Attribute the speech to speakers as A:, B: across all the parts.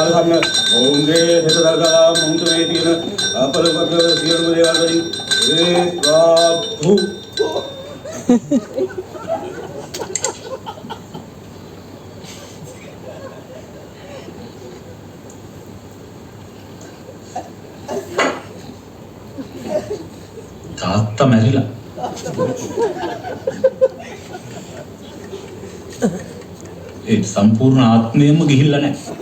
A: සන්න ඔවුන්ගේ හෙට දරගලා මුන්ට මේ තියෙන අපලපත සියලුම දේවල් වලින් ඒ සාදු
B: තාත්තා මැරිලා ඒ සම්පූර්ණ ආත්මයම ගිහිල්ලා නැහැ.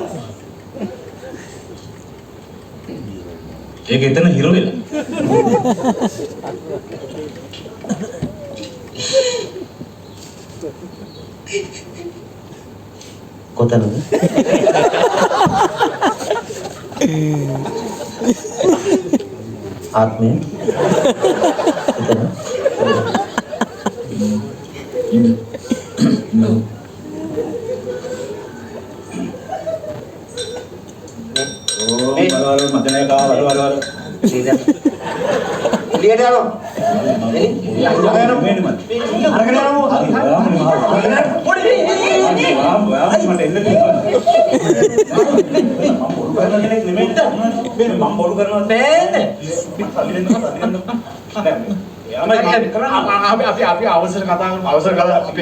B: ඒක එතන හිර වෙලා.
C: කොතනද? ආත්මය එතන.
A: මදනේ කා වල
C: සීදා එළියට යනවා
A: මේනි මත් අරගෙන යනවා පොඩි මට එන්න මම බොරු කරනවා නේද අපි අවසර කතා කරමු අවසර කතා අපි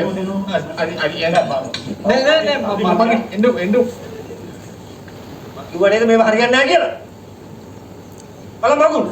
A: අරි නෑ මම එන්න
C: කිව්වා නේද මේව හරියන්නේ නැහැ කියලා බලන්න මගුල්